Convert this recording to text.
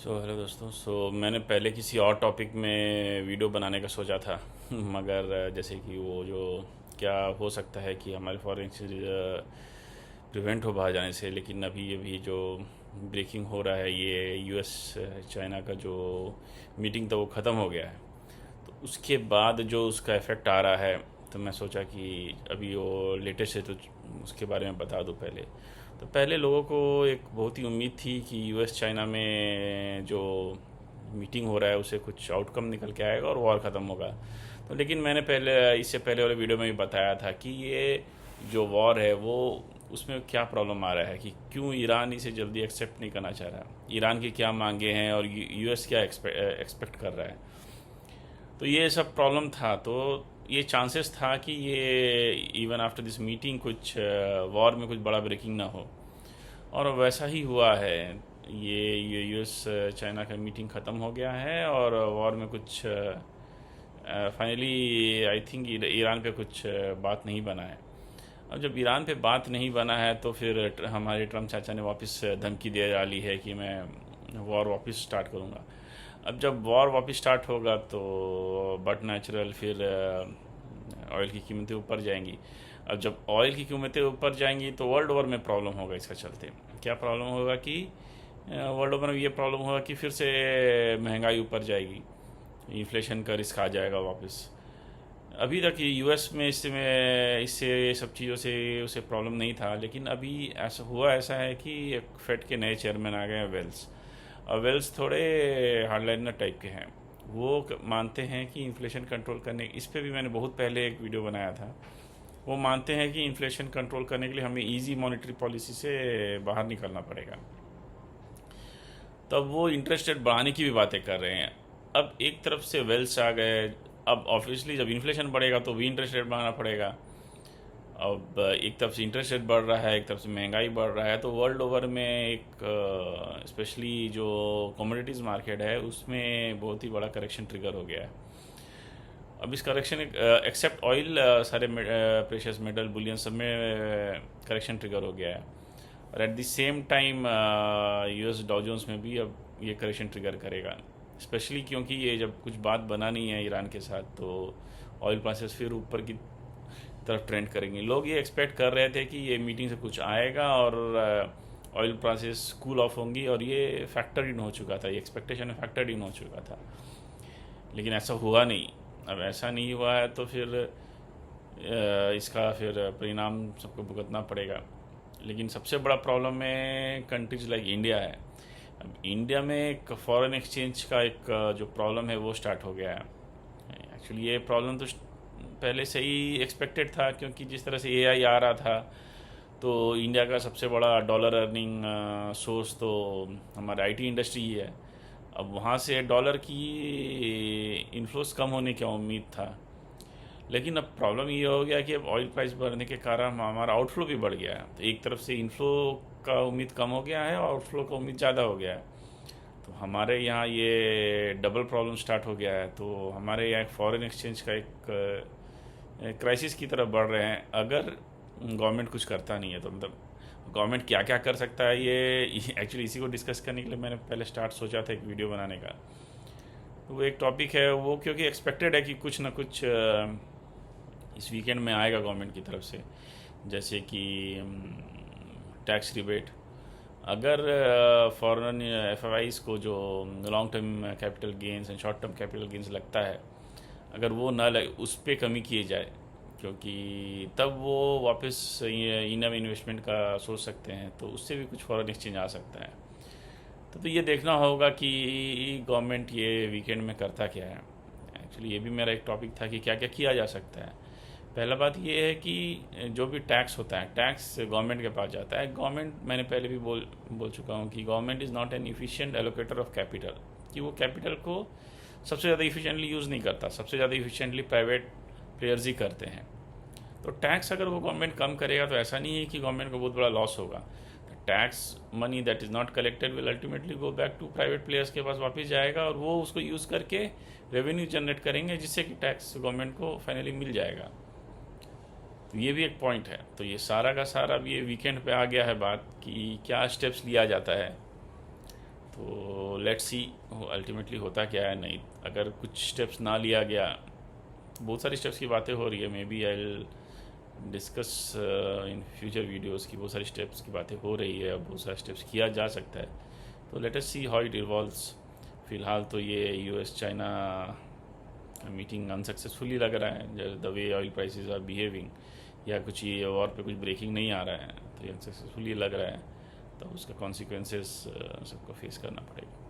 Hello दोस्तों। मैंने पहले किसी और टॉपिक में वीडियो बनाने का सोचा था मगर जैसे कि वो जो क्या हो सकता है कि हमारे फॉरेन एक्सचेंज प्रिवेंट हो बाहर जाने से, लेकिन अभी अभी जो ब्रेकिंग हो रहा है, ये यूएस चाइना का जो मीटिंग था वो ख़त्म हो गया है। तो उसके बाद जो उसका इफ़ेक्ट आ रहा है, तो मैं सोचा कि अभी वो लेटेस्ट है तो उसके बारे में बता दूं पहले। तो पहले लोगों को एक बहुत ही उम्मीद थी कि यूएस चाइना में जो मीटिंग हो रहा है उसे कुछ आउटकम निकल के आएगा और वॉर ख़त्म होगा। तो लेकिन मैंने पहले इससे पहले वाले वीडियो में भी बताया था कि ये जो वॉर है वो उसमें क्या प्रॉब्लम आ रहा है, कि क्यों ईरान इसे जल्दी एक्सेप्ट नहीं करना चाह रहा, ईरान की क्या मांगे हैं और यूएस क्या एक्सपेक्ट कर रहा है। तो ये सब प्रॉब्लम था। तो ये चांसेस था कि ये इवन आफ्टर दिस मीटिंग कुछ वॉर में कुछ बड़ा ब्रेकिंग ना हो, और वैसा ही हुआ है। ये यूएस चाइना का मीटिंग ख़त्म हो गया है और वॉर में कुछ फाइनली आई थिंक ईरान पे कुछ बात नहीं बना है। अब जब ईरान पे बात नहीं बना है तो फिर हमारे ट्रम्प चाचा ने वापस धमकी दे डाली है कि मैं वॉर वापस स्टार्ट करूँगा। अब जब वॉर वापस स्टार्ट होगा तो बट नेचुरल फिर ऑयल की कीमतें ऊपर जाएंगी। अब जब ऑयल की कीमतें ऊपर जाएंगी तो वर्ल्ड ओवर में प्रॉब्लम होगा। इसका चलते क्या प्रॉब्लम होगा कि वर्ल्ड ओवर में ये प्रॉब्लम होगा कि फिर से महंगाई ऊपर जाएगी, इन्फ्लेशन का रिस्क आ जाएगा वापस। अभी तक यूएस में इससे सब चीज़ों से उसे प्रॉब्लम नहीं था, लेकिन अभी ऐसा है कि फेड के नए चेयरमैन आ गए हैं, वेल्स। और वेल्स थोड़े हार्डलाइनर टाइप के हैं। वो मानते हैं कि इन्फ्लेशन कंट्रोल करने, इस पे भी मैंने बहुत पहले एक वीडियो बनाया था। वो मानते हैं कि इन्फ्लेशन कंट्रोल करने के लिए हमें इजी मॉनेटरी पॉलिसी से बाहर निकलना पड़ेगा। तब वो इंटरेस्ट रेट बढ़ाने की भी बातें कर रहे हैं। अब एक तरफ से वेल्स आ गए। अब ऑब्वियसली जब इन्फ्लेशन बढ़ेगा तो भी इंटरेस्ट रेट बढ़ाना पड़ेगा। अब एक तरफ से इंटरेस्ट रेट बढ़ रहा है, एक तरफ से महंगाई बढ़ रहा है, तो वर्ल्ड ओवर में एक स्पेशली जो कमोडिटीज़ मार्केट है उसमें बहुत ही बड़ा करेक्शन ट्रिगर हो गया है। अब इस करेक्शन एक्सेप्ट ऑयल, सारे प्रेशियस मेटल बुलियन सब में करेक्शन ट्रिगर हो गया है। और at the same time US डॉ जोन्स में भी अब ये करेक्शन ट्रिगर करेगा, स्पेशली क्योंकि ये जब कुछ बात बना नहीं है ईरान के साथ तो ऑयल प्राइसेस फिर ऊपर की तरफ ट्रेंड करेंगे। लोग ये एक्सपेक्ट कर रहे थे कि ये मीटिंग से कुछ आएगा और ऑयल प्राइसेस कूल ऑफ होंगी, और ये फैक्टर इन हो चुका था, ये एक्सपेक्टेशन में फैक्टर इन हो चुका था। लेकिन ऐसा हुआ नहीं। अब ऐसा नहीं हुआ है तो फिर इसका फिर परिणाम सबको भुगतना पड़ेगा। लेकिन सबसे बड़ा प्रॉब्लम में कंट्रीज लाइक इंडिया है। अब इंडिया में एक फॉरेन एक्सचेंज का एक जो प्रॉब्लम है वो स्टार्ट हो गया है। एक्चुअली ये प्रॉब्लम तो पहले से ही एक्सपेक्टेड था, क्योंकि जिस तरह से एआई आ रहा था तो इंडिया का सबसे बड़ा डॉलर अर्निंग सोर्स तो हमारा आईटी इंडस्ट्री ही है। अब वहाँ से डॉलर की इन्फ्लोस कम होने की उम्मीद था। लेकिन अब प्रॉब्लम ये हो गया कि अब ऑयल प्राइस बढ़ने के कारण हमारा आउटफ्लो भी बढ़ गया है। तो एक तरफ से इनफ्लो का उम्मीद कम हो गया है और आउटफ्लो का उम्मीद ज़्यादा हो गया है। तो हमारे यहाँ ये डबल प्रॉब्लम स्टार्ट हो गया है। तो हमारे यहाँ एक फॉरेन एक्सचेंज का एक क्राइसिस की तरफ बढ़ रहे हैं, अगर गवर्नमेंट कुछ करता नहीं है तो। मतलब गवर्नमेंट क्या क्या कर सकता है, ये एक्चुअली इसी को डिस्कस करने के लिए मैंने पहले स्टार्ट सोचा था एक वीडियो बनाने का। तो वो एक टॉपिक है वो, क्योंकि एक्सपेक्टेड है कि कुछ ना कुछ इस वीकेंड में आएगा गवर्नमेंट की तरफ से। जैसे कि टैक्स रिबेट, अगर फॉरेन एफआईज को जो long term capital gains and short term capital gains लगता है, अगर वो ना लगे उस पर कमी किए जाए, क्योंकि तब वो वापस इनम इन्वेस्टमेंट का सोच सकते हैं, तो उससे भी कुछ फॉरेन एक्सचेंज आ सकता है। तो ये देखना होगा कि गवर्नमेंट ये वीकेंड में करता क्या है। एक्चुअली ये भी मेरा एक टॉपिक था कि क्या क्या किया जा सकता है। पहला बात ये है कि जो भी टैक्स होता है, टैक्स गवर्नमेंट के पास जाता है। गवर्नमेंट, मैंने पहले भी बोल चुका हूँ कि government is not an efficient allocator of capital, कि वो कैपिटल को सबसे ज़्यादा इफिशिएंटली यूज़ नहीं करता, सबसे ज़्यादा इफिशिएंटली प्राइवेट प्लेयर्स ही करते हैं। तो टैक्स अगर वो गवर्नमेंट कम करेगा तो ऐसा नहीं है कि गवर्नमेंट को बहुत बड़ा लॉस होगा। Tax money that is not collected will ultimately go back to private players के पास वापस जाएगा, और वो उसको यूज़ करके रेवेन्यू जनरेट करेंगे, जिससे कि टैक्स गवर्नमेंट को फाइनली मिल जाएगा। तो ये भी एक पॉइंट है। तो ये सारा का सारा अब ये वीकेंड पे आ गया है बात कि क्या स्टेप्स लिया जाता है। तो लेट्स सी अल्टीमेटली होता क्या है। नहीं, अगर कुछ स्टेप्स ना लिया गया, बहुत सारी स्टेप्स की बातें हो रही है, maybe I discuss in future videos की बहुत सारी स्टेप्स की बातें हो रही है, अब बहुत सारे स्टेप्स किया जा सकता है। तो let us see how it evolves. फिलहाल तो ये यूएस चाइना मीटिंग अनसक्सेसफुली लग रहा है, the way oil prices are behaving, या कुछ ये और पे कुछ ब्रेकिंग नहीं आ रहा है, तो ये अनसक्सेसफुली लग रहा है। तो उसका कॉन्सिक्वेंसेस सबको फेस करना पड़ेगा।